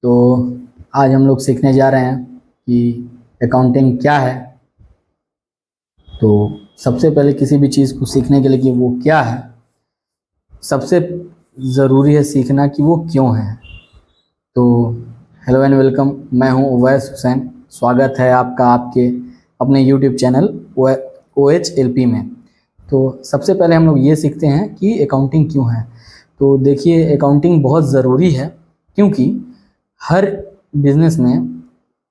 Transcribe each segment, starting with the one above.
तो आज हम लोग सीखने जा रहे हैं कि अकाउंटिंग क्या है। तो सबसे पहले किसी भी चीज़ को सीखने के लिए कि वो क्या है, सबसे ज़रूरी है सीखना कि वो क्यों है। तो हेलो एंड वेलकम, मैं हूं उवैस हुसैन। स्वागत है आपका आपके अपने यूट्यूब चैनल OHLP में। तो सबसे पहले हम लोग ये सीखते हैं कि अकाउंटिंग क्यों है। तो देखिए, अकाउंटिंग बहुत ज़रूरी है क्योंकि हर बिजनेस में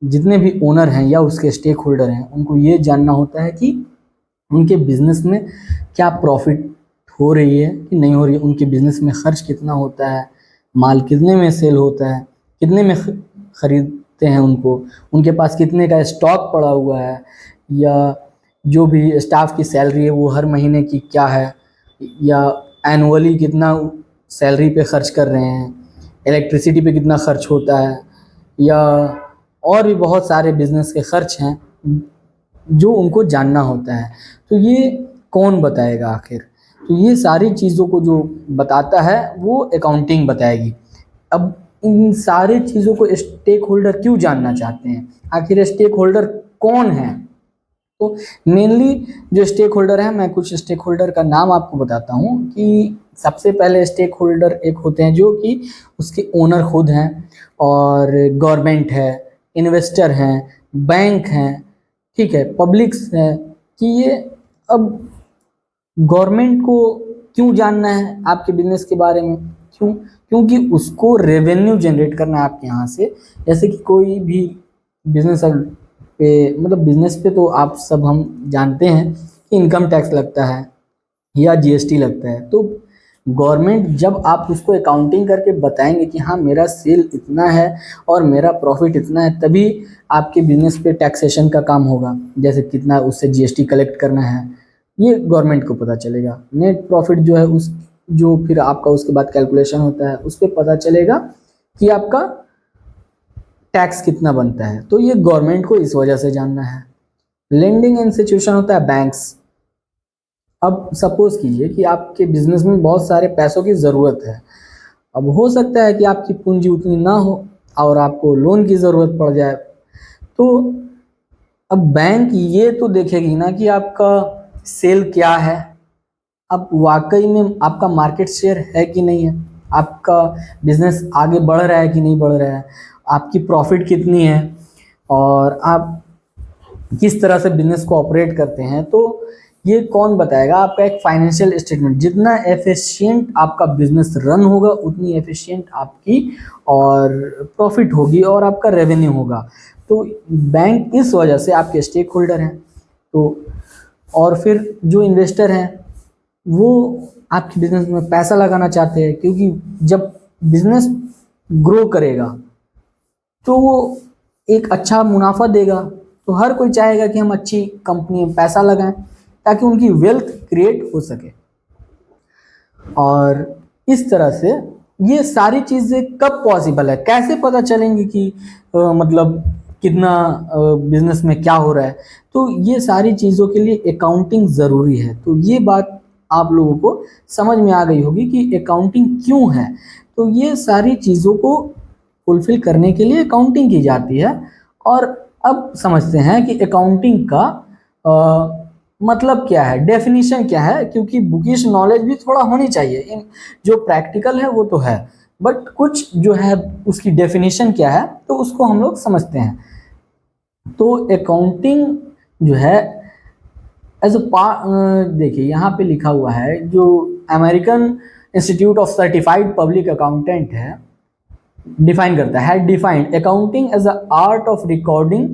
जितने भी ओनर हैं या उसके स्टेक होल्डर हैं, उनको ये जानना होता है कि उनके बिजनेस में क्या प्रॉफिट हो रही है कि नहीं हो रही है, उनके बिजनेस में खर्च कितना होता है, माल कितने में सेल होता है, कितने में खरीदते हैं उनको, उनके पास कितने का स्टॉक पड़ा हुआ है, या जो भी स्टाफ की सैलरी है वो हर महीने की क्या है, या एनुअली कितना सैलरी पे खर्च कर रहे हैं, इलेक्ट्रिसिटी पे कितना खर्च होता है, या और भी बहुत सारे बिजनेस के खर्च हैं जो उनको जानना होता है। तो ये कौन बताएगा आखिर? तो ये सारी चीज़ों को जो बताता है वो अकाउंटिंग बताएगी। अब इन सारी चीज़ों को स्टेक होल्डर क्यों जानना चाहते हैं, आखिर स्टेक होल्डर कौन है? तो मेनली जो स्टेक होल्डर है, मैं कुछ स्टेक होल्डर का नाम आपको बताता हूँ कि सबसे पहले स्टेक होल्डर एक होते हैं जो कि उसके ओनर खुद हैं, और गवर्नमेंट है, इन्वेस्टर हैं, बैंक हैं, ठीक है, पब्लिक्स है। कि ये अब गवर्नमेंट को क्यों जानना है आपके बिजनेस के बारे में? क्यों? क्योंकि उसको रेवेन्यू जनरेट करना है आपके यहाँ से। जैसे कि कोई भी बिजनेस पे, मतलब बिजनेस पे तो आप सब हम जानते हैं कि इनकम टैक्स लगता है या GST लगता है। तो गवर्नमेंट जब आप उसको अकाउंटिंग करके बताएंगे कि हाँ मेरा सेल इतना है और मेरा प्रॉफिट इतना है, तभी आपके बिजनेस पे टैक्सेशन का काम होगा। जैसे कितना उससे GST कलेक्ट करना है, ये गवर्नमेंट को पता चलेगा। नेट प्रॉफिट जो है उस जो फिर आपका उसके बाद कैलकुलेशन होता है, उस पर पता चलेगा कि आपका टैक्स कितना बनता है। तो ये गवर्नमेंट को इस वजह से जानना है। लेंडिंग इंस्टीट्यूशन होता है बैंक्स। अब सपोज कीजिए कि आपके बिजनेस में बहुत सारे पैसों की ज़रूरत है। अब हो सकता है कि आपकी पूंजी उतनी ना हो और आपको लोन की ज़रूरत पड़ जाए। तो अब बैंक ये तो देखेगी ना कि आपका सेल क्या है, अब वाकई में आपका मार्केट शेयर है कि नहीं है, आपका बिजनेस आगे बढ़ रहा है कि नहीं बढ़ रहा है, आपकी प्रॉफिट कितनी है, और आप किस तरह से बिजनेस को ऑपरेट करते हैं। तो ये कौन बताएगा? आपका एक फाइनेंशियल स्टेटमेंट। जितना एफिशिएंट आपका बिजनेस रन होगा उतनी एफिशिएंट आपकी और प्रॉफिट होगी और आपका रेवेन्यू होगा। तो बैंक इस वजह से आपके स्टेक होल्डर हैं। तो और फिर जो इन्वेस्टर हैं वो आपके बिजनेस में पैसा लगाना चाहते हैं, क्योंकि जब बिजनेस ग्रो करेगा तो वो एक अच्छा मुनाफा देगा। तो हर कोई चाहेगा कि हम अच्छी कंपनी में पैसा लगाएं ताकि उनकी वेल्थ क्रिएट हो सके। और इस तरह से ये सारी चीज़ें कब पॉसिबल है, कैसे पता चलेंगी कि मतलब कितना बिजनेस में क्या हो रहा है? तो ये सारी चीज़ों के लिए अकाउंटिंग ज़रूरी है। तो ये बात आप लोगों को समझ में आ गई होगी कि अकाउंटिंग क्यों है। तो ये सारी चीज़ों को फुलफिल करने के लिए अकाउंटिंग की जाती है। और अब समझते हैं कि अकाउंटिंग का मतलब क्या है, डेफिनेशन क्या है, क्योंकि बुकिश नॉलेज भी थोड़ा होनी चाहिए। इन जो प्रैक्टिकल है वो तो है, बट कुछ जो है उसकी डेफिनेशन क्या है तो उसको हम लोग समझते हैं। तो अकाउंटिंग जो है एज अ देखिए यहाँ पे लिखा हुआ है, जो American Institute of Certified Public Accountant है डिफाइन करता है, defined accounting as a art of recording,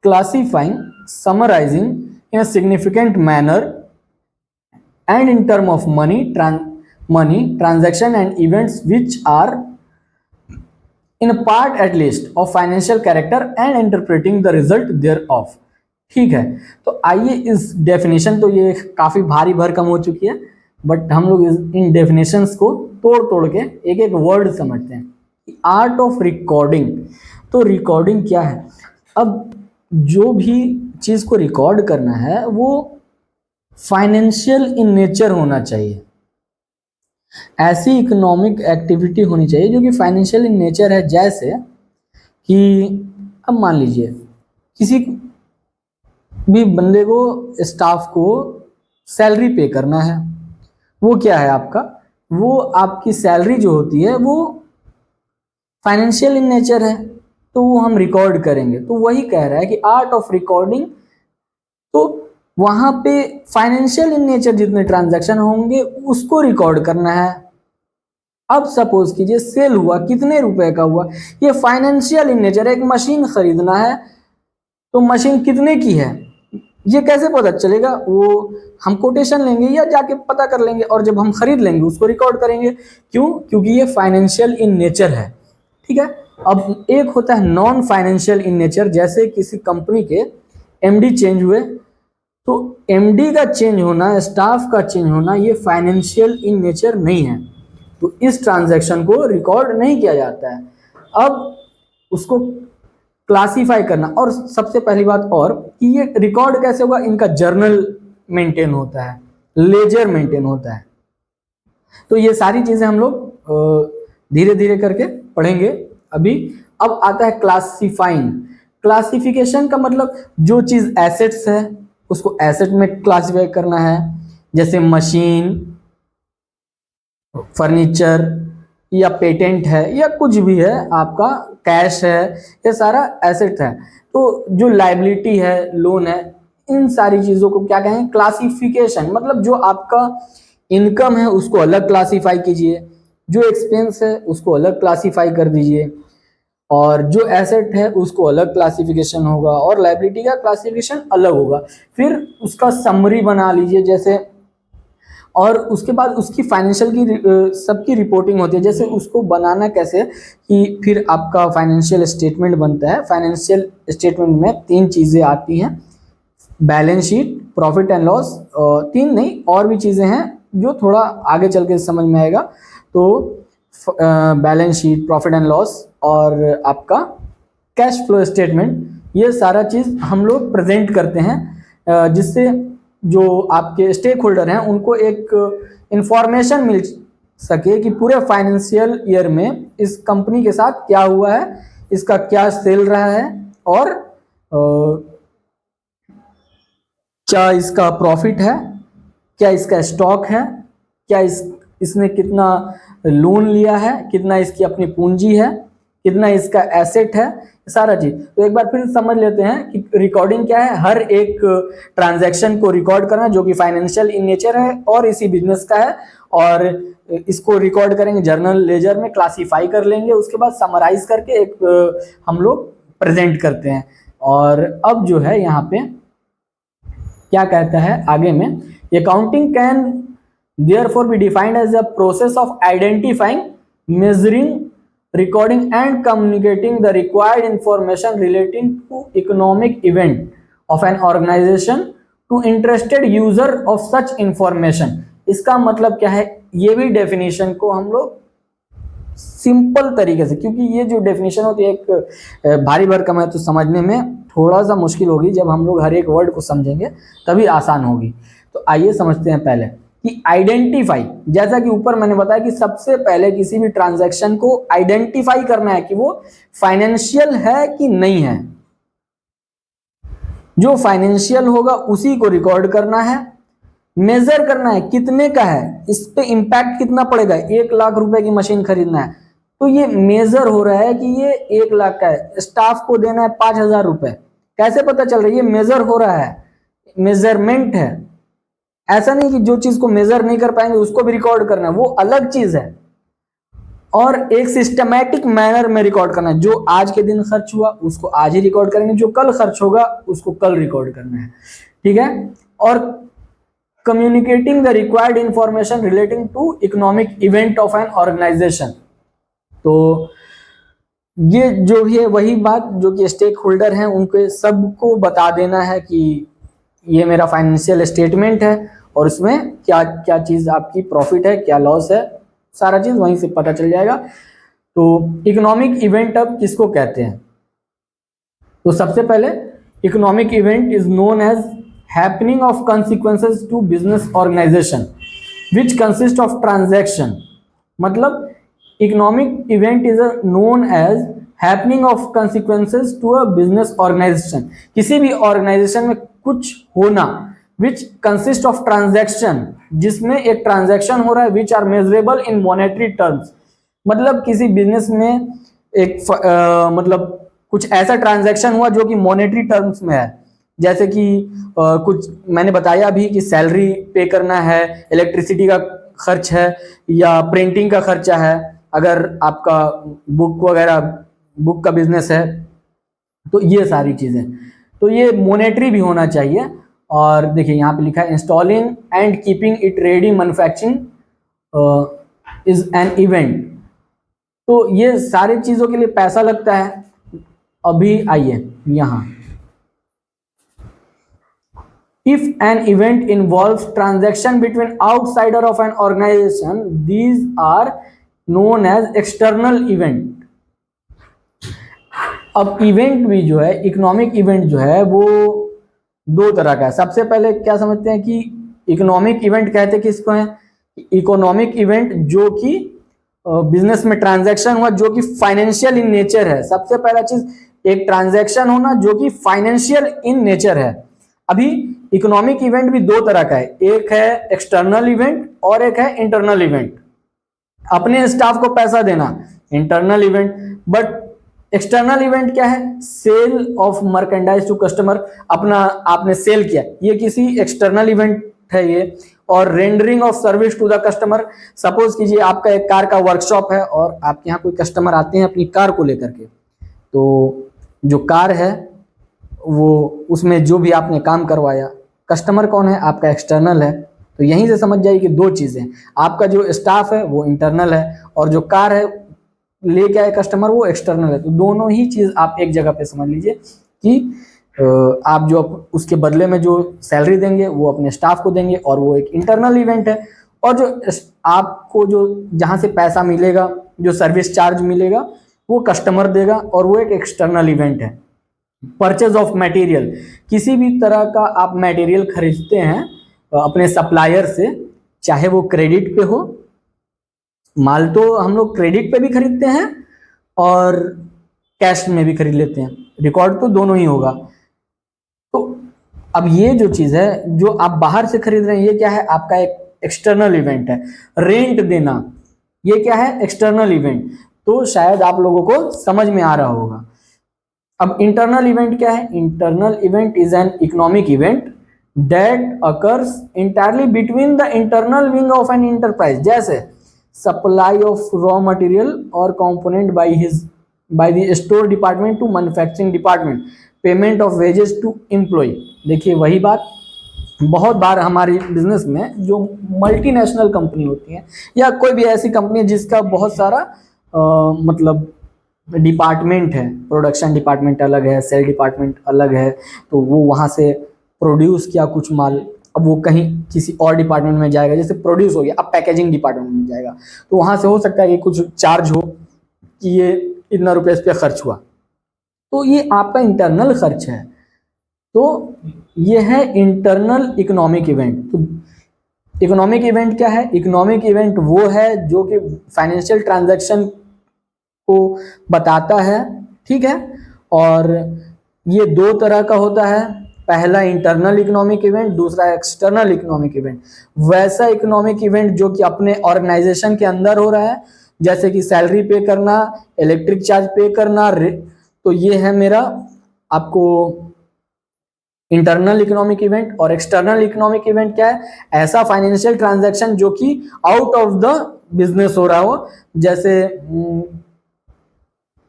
classifying, summarizing in a significant manner and in term of money transaction and events which are in a part at least of financial character and interpreting the result thereof। ठीक है, तो आइए इस definition, तो ये काफ़ी भारी भरकम हो चुकी है, बट हम लोग इन डेफिनेशंस को तोड़ तोड़ के एक एक वर्ड समझते हैं। आर्ट ऑफ रिकॉर्डिंग, तो रिकॉर्डिंग क्या है? अब जो भी चीज़ को रिकॉर्ड करना है वो फाइनेंशियल इन नेचर होना चाहिए। ऐसी इकोनॉमिक एक्टिविटी होनी चाहिए जो कि फाइनेंशियल इन नेचर है। जैसे कि अब मान लीजिए किसी भी बंदे को, स्टाफ को सैलरी पे करना है, वो क्या है आपका, वो आपकी सैलरी जो होती है वो फाइनेंशियल इन नेचर है, तो वो हम रिकॉर्ड करेंगे। तो वही कह रहा है कि आर्ट ऑफ रिकॉर्डिंग, तो वहां पे फाइनेंशियल इन नेचर जितने ट्रांजैक्शन होंगे उसको रिकॉर्ड करना है। अब सपोज कीजिए सेल हुआ, कितने रुपए का हुआ, ये फाइनेंशियल इन नेचर, एक मशीन खरीदना है तो मशीन कितने की है ये कैसे पता चलेगा, वो हम कोटेशन लेंगे या जाके पता कर लेंगे, और जब हम खरीद लेंगे उसको रिकॉर्ड करेंगे। क्यों? क्योंकि ये फाइनेंशियल इन नेचर है। ठीक है। अब एक होता है नॉन फाइनेंशियल इन नेचर, जैसे किसी कंपनी के एमडी चेंज हुए, तो एमडी का चेंज होना, स्टाफ का चेंज होना, ये फाइनेंशियल इन नेचर नहीं है, तो इस ट्रांजैक्शन को रिकॉर्ड नहीं किया जाता है। अब उसको क्लासीफाई करना, और सबसे पहली बात और कि ये रिकॉर्ड कैसे होगा, इनका जर्नल मेंटेन होता है, लेजर मेंटेन होता है। तो ये सारी चीजें हम लोग धीरे धीरे करके पढ़ेंगे अभी। अब आता है क्लासीफाइंग। क्लासिफिकेशन का मतलब जो चीज एसेट्स है उसको एसेट में क्लासीफाई करना है, जैसे मशीन, फर्नीचर या पेटेंट है या कुछ भी है, आपका कैश है, ये सारा एसेट है। तो जो लायबिलिटी है, लोन है, इन सारी चीजों को क्या कहें, क्लासिफिकेशन। मतलब जो आपका इनकम है उसको अलग क्लासीफाई कीजिए, जो एक्सपेंस है उसको अलग क्लासीफाई कर दीजिए, और जो एसेट है उसको अलग क्लासिफिकेशन होगा, और लायबिलिटी का क्लासिफिकेशन अलग होगा। फिर उसका समरी बना लीजिए जैसे, और उसके बाद उसकी फाइनेंशियल की सबकी रिपोर्टिंग होती है। जैसे उसको बनाना कैसे कि फिर आपका फाइनेंशियल स्टेटमेंट बनता है। फाइनेंशियल स्टेटमेंट में 3 चीज़ें आती हैं, balance sheet, profit and loss, 3 नहीं और भी चीज़ें हैं जो थोड़ा आगे चल के समझ में आएगा। तो balance sheet, profit and loss और आपका कैश फ्लो स्टेटमेंट, ये सारा चीज़ हम लोग प्रेजेंट करते हैं, जिससे जो आपके स्टेक होल्डर हैं उनको एक इंफॉर्मेशन मिल सके कि पूरे फाइनेंशियल ईयर में इस कंपनी के साथ क्या हुआ है, इसका क्या सेल रहा है, और क्या इसका प्रॉफिट है, क्या इसका स्टॉक है, क्या इसने कितना लोन लिया है, कितना इसकी अपनी पूंजी है, कितना इसका एसेट है, सारा चीज। तो एक बार फिर समझ लेते हैं कि रिकॉर्डिंग क्या है। हर एक ट्रांजैक्शन को रिकॉर्ड करना जो कि फाइनेंशियल इन नेचर है और इसी बिजनेस का है, और इसको रिकॉर्ड करेंगे जर्नल लेजर में, क्लासीफाई कर लेंगे, उसके बाद समराइज करके एक हम लोग प्रेजेंट करते हैं। और अब जो है यहाँ पे क्या कहता है आगे में, accounting can therefore be defined as a process of identifying, measuring, recording and communicating the required information relating to economic event of an organization to interested user of such information। इसका मतलब क्या है, ये भी डेफिनेशन को हम लोग simple तरीके से, क्योंकि ये जो डेफिनेशन होती है एक भारी भरकम है तो समझने में थोड़ा सा मुश्किल होगी, जब हम लोग हर एक वर्ड को समझेंगे तभी आसान होगी। तो आइए समझते हैं पहले कि आइडेंटिफाई, जैसा कि ऊपर मैंने बताया कि सबसे पहले किसी भी ट्रांजैक्शन को आइडेंटिफाई करना है कि वो फाइनेंशियल है कि नहीं है। जो फाइनेंशियल होगा उसी को रिकॉर्ड करना है, मेजर करना है कितने का है, इस पे इंपैक्ट कितना पड़ेगा। 1 लाख रुपए की मशीन खरीदना है तो ये मेजर हो रहा है कि ये 1 लाख का है, स्टाफ को देना है 5,000 रुपए, कैसे पता चल रहा है, ये मेजर हो रहा है, मेजरमेंट है। ऐसा नहीं कि जो चीज को मेजर नहीं कर पाएंगे उसको भी रिकॉर्ड करना है, वो अलग चीज है। और एक सिस्टमैटिक मैनर में रिकॉर्ड करना है, जो आज के दिन खर्च हुआ उसको आज ही रिकॉर्ड करेंगे, जो कल खर्च होगा उसको कल रिकॉर्ड करना है। ठीक है। और communicating the required information relating to economic event of an organisation. तो ये जो भी है वही बात जो कि स्टेक होल्डर हैं उनके सबको बता देना है कि ये मेरा फाइनेंशियल स्टेटमेंट है और उसमें क्या क्या चीज़ आपकी प्रॉफिट है, क्या लॉस है, सारा चीज़ वहीं से पता चल जाएगा। तो इकोनॉमिक इवेंट अब किसको कहते हैं, तो सबसे पहले economic event is known as happening of consequences to business organisation which consist of transaction. मतलब economic event is known as happening of consequences to a business organisation, किसी भी ऑर्गेनाइजेशन में कुछ होना, विच कंसिस्ट ऑफ ट्रांजैक्शन, जिसमें एक transaction हो रहा है, which are measurable in monetary terms, मतलब किसी बिजनेस में एक मतलब कुछ ऐसा ट्रांजैक्शन हुआ जो कि मॉनेटरी टर्म्स में है, जैसे कि कुछ मैंने बताया अभी कि सैलरी पे करना है, इलेक्ट्रिसिटी का खर्च है, या प्रिंटिंग का खर्चा है, अगर आपका बुक वगैरह बुक का बिजनेस है, तो ये सारी चीजें, तो ये मॉनेटरी भी होना चाहिए। और देखिए यहाँ पे लिखा है installing and keeping it ready manufacturing is an event, तो ये सारी चीजों के लिए पैसा लगता है। अभी आइए यहाँ, if an event involves transaction between outsider of an organization, these are known as external event। अब इवेंट भी जो है, इकोनॉमिक इवेंट जो है वो दो तरह का है। सबसे पहले क्या समझते हैं कि इकोनॉमिक इवेंट कहते हैं किसको है, इकोनॉमिक इवेंट जो कि बिजनेस में ट्रांजैक्शन हुआ जो कि फाइनेंशियल इन नेचर है। सबसे पहला चीज एक ट्रांजैक्शन होना जो कि फाइनेंशियल इन नेचर है। अभी इकोनॉमिक इवेंट भी दो तरह का है, एक है एक्सटर्नल इवेंट और एक है इंटरनल इवेंट। अपने स्टाफ को पैसा देना internal event, but external event क्या है, sale of merchandise to customer, अपना आपने सेल किया, ये किसी एक्सटर्नल इवेंट है ये। और rendering of service to the customer, suppose कीजिए आपका एक कार का वर्कशॉप है और आपके यहाँ कोई कस्टमर आते हैं अपनी कार को लेकर के, तो जो कार है वो उसमें जो भी आपने काम करवाया, कस्टमर कौन है, आपका एक्सटर्नल है। तो यहीं से समझ जाइए कि दो चीजें, आपका जो स्टाफ है वो इंटरनल है और जो कार है लेके आए कस्टमर वो एक्सटर्नल है। तो दोनों ही चीज आप एक जगह पे समझ लीजिए कि आप जो उसके बदले में जो सैलरी देंगे वो अपने स्टाफ को देंगे और वो एक इंटरनल इवेंट है। और जो आपको जो जहाँ से पैसा मिलेगा, जो सर्विस चार्ज मिलेगा वो कस्टमर देगा और वो एक एक्सटर्नल इवेंट है। परचेज ऑफ मटेरियल, किसी भी तरह का आप मटेरियल खरीदते हैं अपने सप्लायर से, चाहे वो क्रेडिट पे हो, माल तो हम लोग क्रेडिट पे भी खरीदते हैं और कैश में भी खरीद लेते हैं, रिकॉर्ड तो दोनों ही होगा। तो अब ये जो चीज है जो आप बाहर से खरीद रहे हैं ये क्या है, आपका एक एक्सटर्नल इवेंट है। रेंट देना ये क्या है, एक्सटर्नल इवेंट। तो शायद आप लोगों को समझ में आ रहा होगा। अब इंटरनल इवेंट क्या है, internal event is an economic event that occurs entirely between the internal wing of an enterprise, जैसे सप्लाई ऑफ रॉ मटेरियल और component by the store department to manufacturing department, payment of wages to employ. देखिए वही बात, बहुत बार हमारी business में जो multinational company होती है या कोई भी ऐसी कंपनी है जिसका बहुत सारा मतलब डिपार्टमेंट है, प्रोडक्शन डिपार्टमेंट अलग है, सेल डिपार्टमेंट अलग है, तो वो वहाँ से प्रोड्यूस किया कुछ माल, अब वो कहीं किसी और डिपार्टमेंट में जाएगा, जैसे प्रोड्यूस हो गया अब पैकेजिंग डिपार्टमेंट में जाएगा, तो वहाँ से हो सकता है कि कुछ चार्ज हो कि ये इतना रुपये इस पर खर्च हुआ, तो ये आपका इंटरनल खर्च है। तो ये है इंटरनल इकोनॉमिक इवेंट। तो इकोनॉमिक इवेंट क्या है, इकोनॉमिक इवेंट वो है जो कि फाइनेंशियल ट्रांजैक्शन को बताता है, ठीक है। और ये दो तरह का होता है, पहला इंटरनल इकोनॉमिक इवेंट, दूसरा एक्सटर्नल इकोनॉमिक इवेंट। वैसा इकोनॉमिक इवेंट जो कि अपने ऑर्गेनाइजेशन के अंदर हो रहा है, जैसे कि सैलरी पे करना, इलेक्ट्रिक चार्ज पे करना, तो ये है मेरा आपको इंटरनल इकोनॉमिक इवेंट। और एक्सटर्नल इकोनॉमिक इवेंट क्या है, ऐसा फाइनेंशियल ट्रांजैक्शन जो कि आउट ऑफ द बिजनेस हो रहा हो, जैसे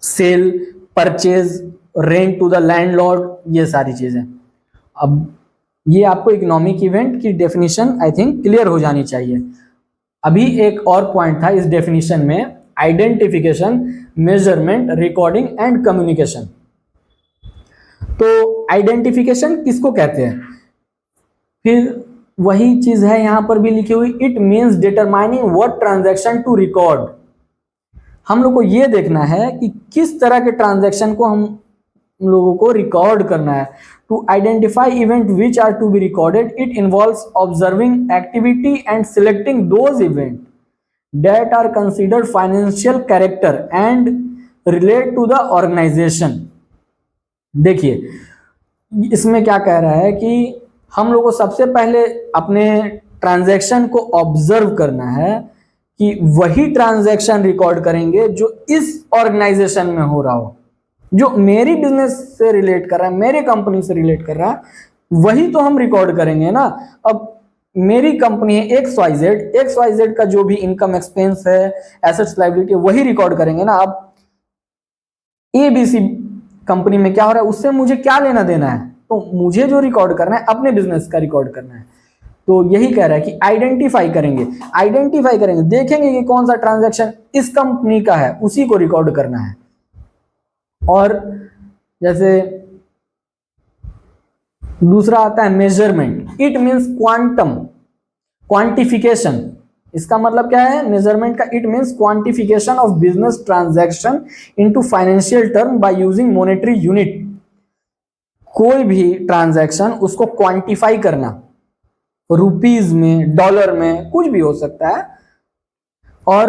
sale, purchase, rent to the landlord, ये सारी चीजें। अब ये आपको इकोनॉमिक इवेंट की डेफिनेशन आई थिंक क्लियर हो जानी चाहिए। अभी एक और पॉइंट था इस डेफिनेशन में, identification, measurement, recording and communication. तो आइडेंटिफिकेशन किसको कहते हैं, फिर वही चीज है यहां पर भी लिखी हुई, it means determining what transaction to record. हम लोग को ये देखना है कि किस तरह के ट्रांजैक्शन को हम लोगों को रिकॉर्ड करना है। To identify event which are to be recorded, it involves observing activity and selecting those event that are considered financial character and relate to the organisation. देखिए इसमें क्या कह रहा है कि हम लोग को सबसे पहले अपने ट्रांजैक्शन को ऑब्जर्व करना है कि वही ट्रांजैक्शन रिकॉर्ड करेंगे जो इस ऑर्गेनाइजेशन में हो रहा हो, जो मेरी बिजनेस से रिलेट कर रहा है, मेरे कंपनी से रिलेट कर रहा है, वही तो हम रिकॉर्ड करेंगे ना। अब मेरी कंपनी है XYZ का जो भी इनकम एक्सपेंस है, एसेट्स लायबिलिटी, वही रिकॉर्ड करेंगे ना। अब ABC कंपनी में क्या हो रहा है उससे मुझे क्या लेना देना है, तो मुझे जो रिकॉर्ड करना है अपने बिजनेस का रिकॉर्ड करना है। तो यही कह रहा है कि आइडेंटिफाई करेंगे, देखेंगे कि कौन सा ट्रांजैक्शन इस कंपनी का है, उसी को रिकॉर्ड करना है। और जैसे दूसरा आता है मेजरमेंट, इट मीन्स क्वांटिफिकेशन। इसका मतलब क्या है मेजरमेंट का? It means quantification of business transaction into financial term by using monetary unit. कोई भी ट्रांजैक्शन उसको क्वांटिफाई करना, रुपीज में, डॉलर में, कुछ भी हो सकता है। और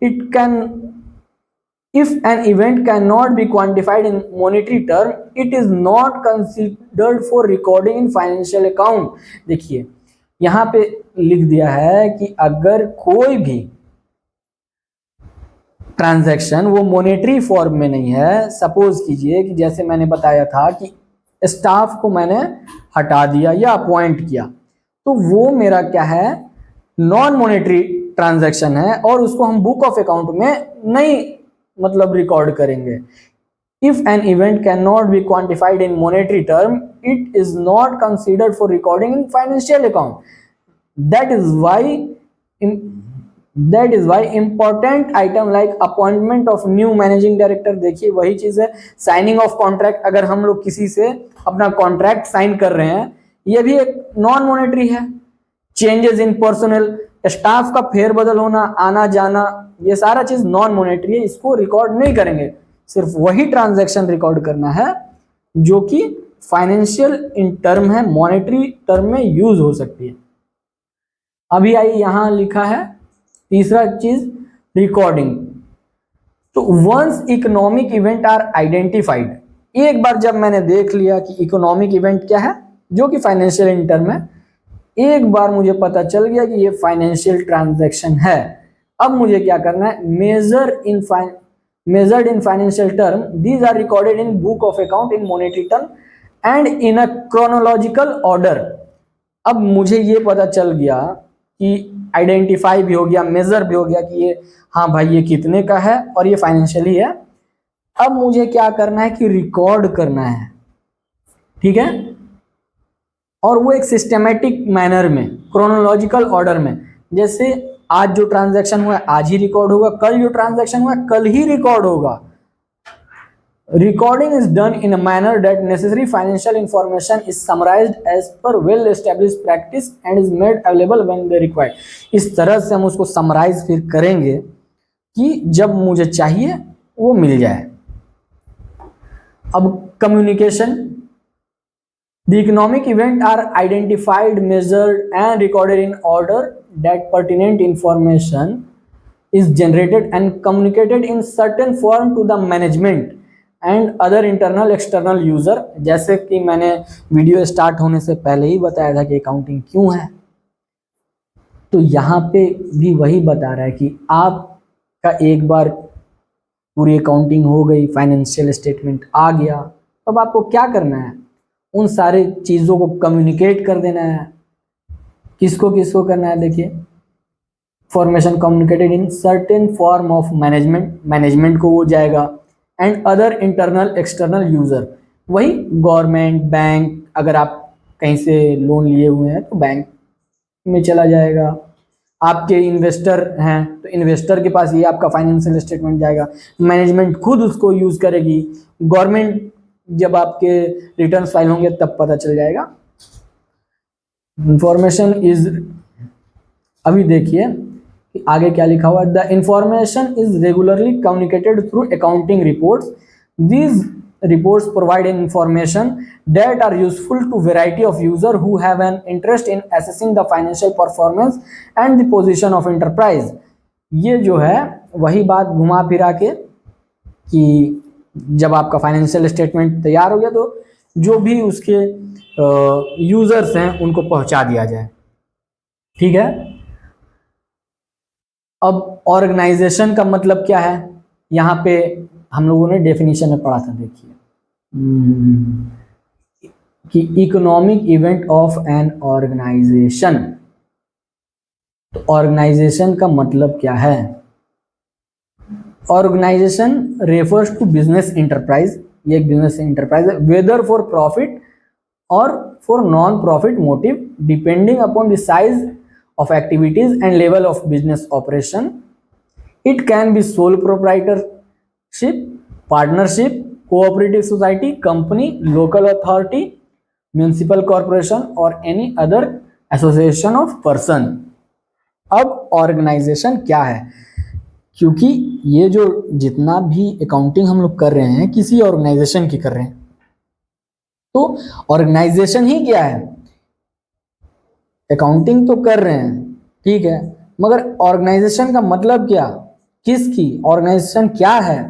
it can, if an event can not be quantified in monetary term, it is not considered for recording in financial account. देखिए यहां पे लिख दिया है कि अगर कोई भी ट्रांजैक्शन वो मॉनेटरी फॉर्म में नहीं है, सपोज कीजिए कि जैसे मैंने बताया था कि स्टाफ को मैंने हटा दिया या अपॉइंट किया, तो वो मेरा क्या है, नॉन मॉनेटरी ट्रांजैक्शन है और उसको हम बुक ऑफ अकाउंट में नहीं मतलब रिकॉर्ड करेंगे। If an event can not be quantified in monetary term, it is not considered for recording in financial account. That is why important item like appointment of new managing director. देखिए वही चीज है, signing off contract. अगर हम लोग किसी से अपना कॉन्ट्रैक्ट साइन कर रहे हैं, ये भी एक नॉन मॉनेटरी है। चेंजेस इन पर्सनल, स्टाफ का फेरबदल होना, आना जाना, ये सारा चीज नॉन मॉनेटरी है, इसको रिकॉर्ड नहीं करेंगे। सिर्फ वही ट्रांजैक्शन रिकॉर्ड करना है जो कि फाइनेंशियल इन टर्म है, मॉनेटरी टर्म में यूज हो सकती है। अभी आई यहां लिखा है तीसरा चीज, रिकॉर्डिंग। तो once economic event are identified, एक बार जब मैंने देख लिया कि इकोनॉमिक इवेंट क्या है जो कि फाइनेंशियल इन टर्म है, एक बार मुझे पता चल गया कि ये फाइनेंशियल ट्रांजैक्शन है, अब मुझे क्या करना है, measured in financial term, these are recorded in book of account in monetary term and in a chronological order। अब मुझे ये पता चल गया कि आइडेंटिफाई भी हो गया, मेजर भी हो गया कि ये हाँ भाई ये कितने का है और ये फाइनेंशियली है। अब मुझे क्या करना है कि रिकॉर्ड करना है, ठीक है, और वो एक सिस्टमेटिक मैनर में, क्रोनोलॉजिकल ऑर्डर में। जैसे आज जो ट्रांजैक्शन हुआ है आज ही रिकॉर्ड होगा, कल जो ट्रांजैक्शन हुआ है कल ही रिकॉर्ड होगा। Recording is done in a manner that necessary financial information is summarised as per well established practice and is made available when they required. इस तरह से हम उसको समराइज फिर करेंगे कि जब मुझे चाहिए वो मिल जाए। अब communication, the economic event are identified, measured and recorded in order that pertinent information is generated and communicated in certain form to the management and other internal external user। जैसे कि मैंने वीडियो स्टार्ट होने से पहले ही बताया था कि accounting क्यों है, तो यहाँ पे भी वही बता रहा है कि आपका एक बार पूरी अकाउंटिंग हो गई, फाइनेंशियल स्टेटमेंट आ गया, तब आपको क्या करना है, उन सारे चीज़ों को कम्युनिकेट कर देना है। किसको किसको करना है, देखिए, formation communicated in certain form of management को वो जाएगा, and other internal external user, वही गवर्नमेंट, बैंक, अगर आप कहीं से लोन लिए हुए हैं तो बैंक में चला जाएगा। आपके इन्वेस्टर हैं तो इन्वेस्टर के पास ये आपका फाइनेंशियल स्टेटमेंट जाएगा, मैनेजमेंट खुद उसको यूज करेगी, गवर्नमेंट जब आपके रिटर्न फाइल होंगे तब पता चल जाएगा। इंफॉर्मेशन इज, अभी देखिए कि आगे क्या लिखा हुआ है, the information is regularly communicated through accounting reports. These reports provide information that are useful to variety of user who have an interest in assessing the financial performance and the position of enterprise। ये जो है वही बात घुमा फिरा के कि जब आपका फाइनेंशियल स्टेटमेंट तैयार हो गया तो जो भी उसके यूजर्स हैं उनको पहुंचा दिया जाए। ठीक है। अब ऑर्गेनाइजेशन का मतलब क्या है, यहाँ पे हम लोगों ने डेफिनेशन में पढ़ा था, देखिए कि economic event of an organisation. तो ऑर्गेनाइजेशन का मतलब क्या है? Organisation refers to business enterprise, ये एक बिजनेस इंटरप्राइज है, वेदर फॉर प्रॉफिट और for non profit motive depending upon the size of activities and level of business operation. It can be sole proprietorship, partnership, cooperative society, company, local authority, municipal corporation or any other association of person. अब organisation क्या है? क्योंकि ये जो जितना भी accounting हम लोग कर रहे हैं किसी ऑर्गेनाइजेशन की कर रहे हैं, तो ऑर्गेनाइजेशन ही क्या है? अकाउंटिंग तो कर रहे हैं, ठीक है, मगर ऑर्गेनाइजेशन का मतलब क्या, किसकी ऑर्गेनाइजेशन क्या है?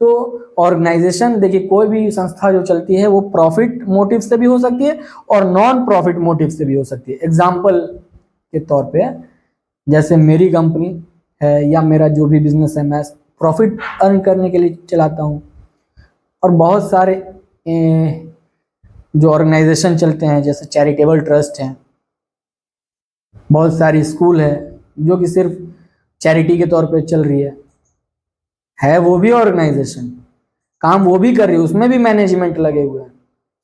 तो ऑर्गेनाइजेशन देखिए, कोई भी संस्था जो चलती है वो प्रॉफिट मोटिव से भी हो सकती है और नॉन प्रॉफिट मोटिव से भी हो सकती है। एग्जाम्पल के तौर पे जैसे मेरी कंपनी है या मेरा जो भी बिजनेस है, मैं प्रॉफिट अर्न करने के लिए चलाता हूँ। और बहुत सारे जो ऑर्गेनाइजेशन चलते हैं जैसे चैरिटेबल ट्रस्ट हैं, बहुत सारी स्कूल है जो कि सिर्फ चैरिटी के तौर पे चल रही है वो भी ऑर्गेनाइजेशन, काम वो भी कर रही है, उसमें भी मैनेजमेंट लगे हुए हैं,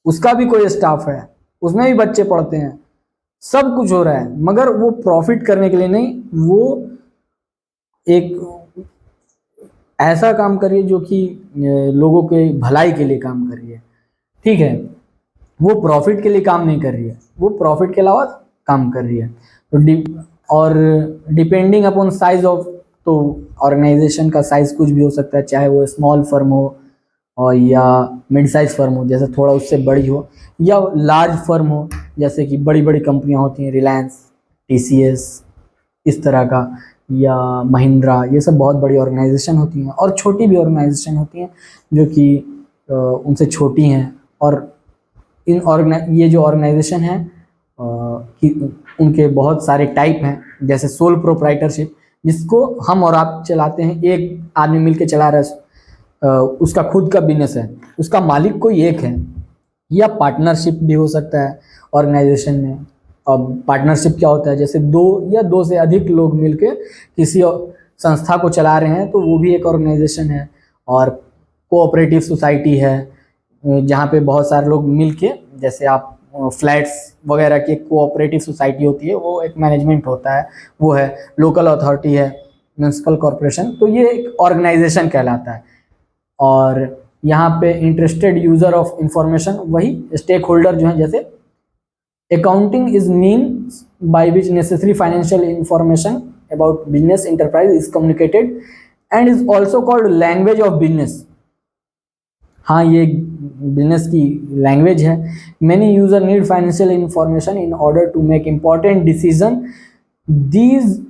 उसका भी कोई स्टाफ है, उसमें भी बच्चे पढ़ते हैं, सब कुछ हो रहा है, मगर वो प्रॉफिट करने के लिए नहीं, वो एक ऐसा काम कर रही है जो कि लोगों के भलाई के लिए काम कर रही है। ठीक है, वो प्रॉफिट के लिए काम नहीं कर रही है, वो प्रॉफिट के अलावा काम कर रही है। तो और डिपेंडिंग अपॉन साइज ऑफ, तो ऑर्गेनाइजेशन का साइज कुछ भी हो सकता है, चाहे वो स्मॉल फर्म हो और या मिड साइज फर्म हो जैसे थोड़ा उससे बड़ी हो, या लार्ज फर्म हो जैसे कि बड़ी बड़ी कंपनियां होती हैं, रिलायंस, टीसीएस इस तरह का, या महिंद्रा, ये सब बहुत बड़ी ऑर्गेनाइजेशन होती हैं। और छोटी भी ऑर्गेनाइजेशन होती हैं जो कि उनसे छोटी हैं। और ये जो ऑर्गेनाइजेशन है कि उनके बहुत सारे टाइप हैं, जैसे सोल प्रोप्राइटरशिप जिसको हम और आप चलाते हैं, एक आदमी मिलके चला रहा है, उसका खुद का बिजनेस है, उसका मालिक कोई एक है। या पार्टनरशिप भी हो सकता है ऑर्गेनाइजेशन में। अब पार्टनरशिप क्या होता है, जैसे दो या दो से अधिक लोग मिलके किसी संस्था को चला रहे हैं, तो वो भी एक ऑर्गेनाइजेशन है। और कोऑपरेटिव सोसाइटी है जहाँ पे बहुत सारे लोग मिलके, जैसे आप फ्लैट्स वगैरह की कोऑपरेटिव सोसाइटी होती है, वो एक मैनेजमेंट होता है, वो है। लोकल अथॉरिटी है, म्यूनिसिपल कॉरपोरेशन, तो ये एक ऑर्गेनाइजेशन कहलाता है। और यहाँ पे इंटरेस्टेड यूजर ऑफ इंफॉर्मेशन, वही स्टेक होल्डर जो है, जैसे accounting is means by which necessary financial information about business enterprise is communicated and is also called language of business. हाँ, ये बिजनेस की लैंग्वेज है। Many user need financial information in order to make important decision. These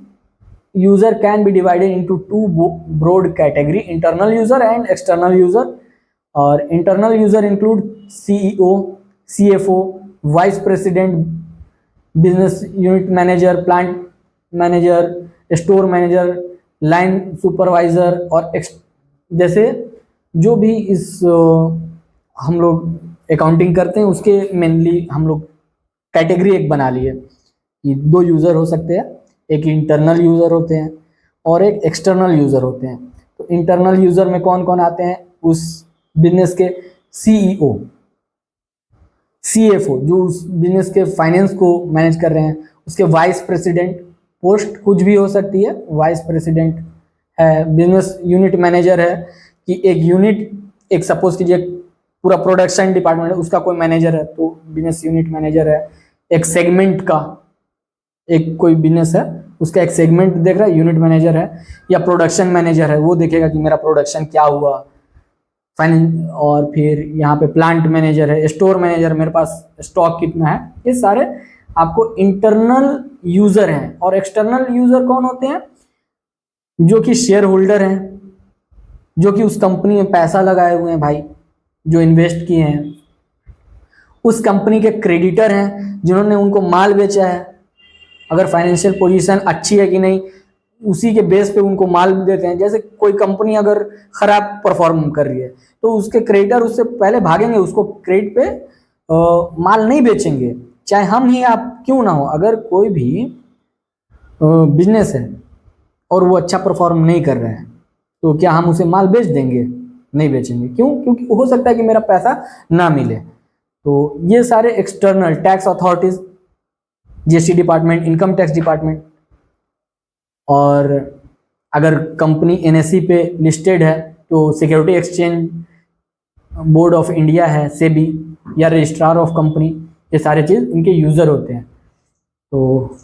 user can be divided into two broad category, internal user and external user. और internal user include CEO, CFO, vice president, business unit manager, plant manager, store manager, line supervisor. और जैसे जो भी इस हम लोग accounting करते हैं उसके मेनली हम लोग कैटेगरी एक बना लिए कि दो यूज़र हो सकते हैं, एक इंटरनल यूज़र होते हैं और एक एक्सटर्नल यूज़र होते हैं। तो इंटरनल यूज़र में कौन कौन आते हैं, उस बिजनेस के सीईओ, सीएफओ जो उस बिजनेस के फाइनेंस को मैनेज कर रहे हैं, उसके वाइस प्रेसिडेंट, पोस्ट कुछ भी हो सकती है, वाइस प्रेसिडेंट है। बिजनेस यूनिट मैनेजर है कि एक यूनिट, एक सपोज कीजिए पूरा प्रोडक्शन डिपार्टमेंट है, उसका कोई मैनेजर है तो बिजनेस यूनिट मैनेजर है। एक सेगमेंट का, एक कोई बिजनेस है उसका एक सेगमेंट देख रहा है, यूनिट मैनेजर है। या प्रोडक्शन मैनेजर है, वो देखेगा कि मेरा प्रोडक्शन क्या हुआ, फाइनेंस। और फिर यहाँ पे प्लांट मैनेजर है, स्टोर मैनेजर, मेरे पास स्टॉक कितना है। ये सारे आपको इंटरनल यूजर हैं। और एक्सटर्नल यूजर कौन होते हैं, जो कि शेयर होल्डर हैं, जो कि उस कंपनी में पैसा लगाए हुए हैं भाई, जो इन्वेस्ट किए हैं, उस कंपनी के क्रेडिटर हैं जिन्होंने उनको माल बेचा है। अगर फाइनेंशियल पोजीशन अच्छी है कि नहीं, उसी के बेस पे उनको माल देते हैं। जैसे कोई कंपनी अगर खराब परफॉर्म कर रही है तो उसके क्रेडिटर उससे पहले भागेंगे, उसको क्रेडिट पे माल नहीं बेचेंगे, चाहे हम ही आप क्यों ना हो। अगर कोई भी बिजनेस है और वो अच्छा परफॉर्म नहीं कर रहे हैं तो क्या हम उसे माल बेच देंगे? नहीं बेचेंगे। क्यों? क्योंकि हो सकता है कि मेरा पैसा ना मिले। तो ये सारे external tax authorities, GST department, income tax department, और अगर कंपनी एनएसई पे लिस्टेड है तो security exchange board of India है, सेबी, या रजिस्ट्रार ऑफ कंपनी, ये सारे चीज़ इनके यूज़र होते हैं। तो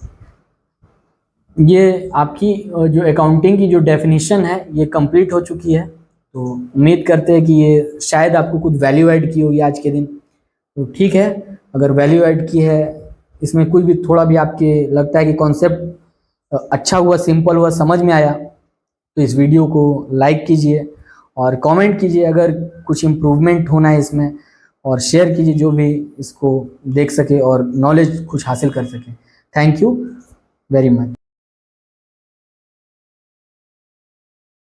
ये आपकी जो अकाउंटिंग की जो डेफिनेशन है ये कंप्लीट हो चुकी है। तो उम्मीद करते हैं कि ये शायद आपको कुछ वैल्यू ऐड की होगी आज के दिन। तो ठीक है, अगर वैल्यू ऐड की है, इसमें कुछ भी थोड़ा भी आपके लगता है कि कॉन्सेप्ट अच्छा हुआ, सिंपल हुआ, समझ में आया, तो इस वीडियो को लाइक कीजिए और कमेंट कीजिए अगर कुछ इम्प्रूवमेंट होना है इसमें, और शेयर कीजिए जो भी इसको देख सके और नॉलेज कुछ हासिल कर सके। Thank you very much.